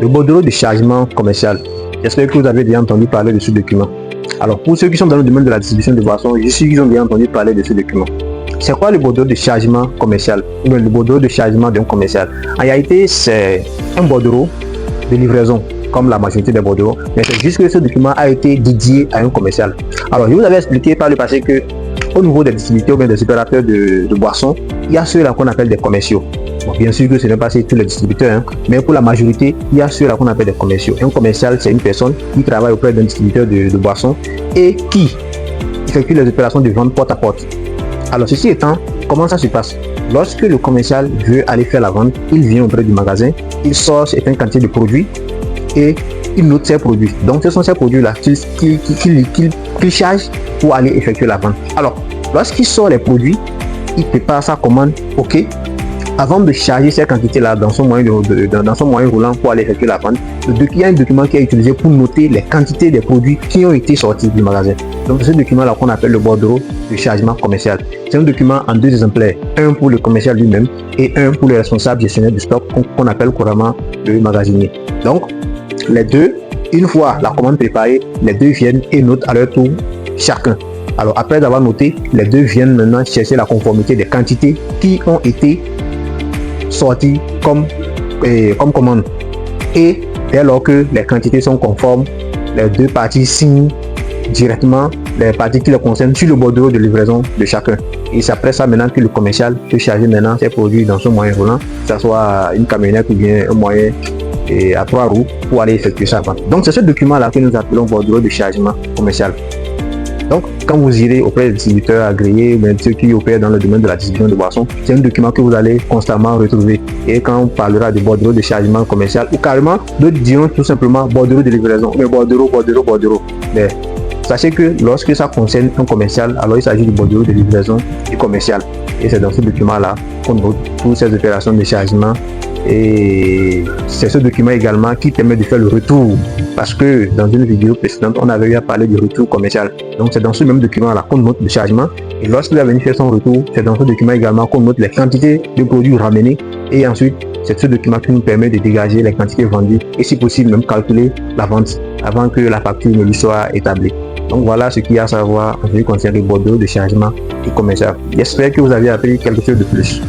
Le bordereau de chargement commercial. J'espère que vous avez déjà entendu parler de ce document. Alors, pour ceux qui sont dans le domaine de la distribution de boissons, je suis qu'ils ont déjà entendu parler de ce document. C'est quoi le bordereau de chargement commercial? Ou bien le bordereau de chargement d'un commercial? En réalité, c'est un bordereau de livraison, comme la majorité des bordereaux, mais c'est juste que ce document a été dédié à un commercial. Alors, je vous avais expliqué par le passé que au niveau des distributeurs ou bien des opérateurs de boissons, il y a ceux-là qu'on appelle des commerciaux. Bon, bien sûr que ce n'est pas tous les distributeurs, hein, mais pour la majorité, il y a ceux-là qu'on appelle des commerciaux. Un commercial, c'est une personne qui travaille auprès d'un distributeur de boissons et qui effectue les opérations de vente porte à porte. Alors, ceci étant, comment ça se passe? Lorsque le commercial veut aller faire la vente, il vient auprès du magasin, il sort certaines quantités de produits et il note ses produits. Donc, ce sont ces produits-là qu'il charge pour aller effectuer la vente. Alors, lorsqu'il sort les produits, il prépare sa commande, ok. Avant de charger ces quantités-là dans son moyen roulant pour aller effectuer la vente, il y a un document qui est utilisé pour noter les quantités des produits qui ont été sortis du magasin. Donc, c'est ce document-là qu'on appelle le bordereau de chargement commercial. C'est un document en 2 exemplaires, un pour le commercial lui-même et un pour le responsable gestionnaire du stock qu'on appelle couramment le magasinier. Donc, les deux, une fois la commande préparée, les deux viennent et notent à leur tour chacun. Alors, après avoir noté, les deux viennent maintenant chercher la conformité des quantités qui ont été sorties comme commande. Et dès lors que les quantités sont conformes, les deux parties signent directement les parties qui les concernent sur le bordereau de livraison de chacun. Et c'est après ça maintenant que le commercial peut charger maintenant ses produits dans son moyen roulant, que ce soit une camionnette ou bien un moyen à 3 roues pour aller effectuer sa vente. Donc c'est ce document-là que nous appelons bordereau de chargement commercial. Donc, quand vous irez auprès des distributeurs agréés, ou ceux qui opèrent dans le domaine de la distribution de boissons, c'est un document que vous allez constamment retrouver. Et quand on parlera de bordereau de chargement commercial, ou carrément, d'autres diront tout simplement bordereau de livraison, mais bordereau. Mais sachez que lorsque ça concerne un commercial, alors il s'agit du bordereau de livraison et commercial. Et c'est dans ce document-là qu'on note toutes ces opérations de chargement. Et c'est ce document également qui permet de faire le retour, parce que dans une vidéo précédente on avait eu à parler du retour commercial. Donc c'est dans ce même document là qu'on note le chargement, et lorsqu'il va venir faire son retour, c'est dans ce document également qu'on note les quantités de produits ramenés, et ensuite c'est ce document qui nous permet de dégager les quantités vendues et si possible même calculer la vente avant que la facture ne lui soit établie. Donc voilà ce qu'il y a à savoir en ce qui concerne le bordereau de chargement et commercial. J'espère que vous avez appris quelque chose de plus.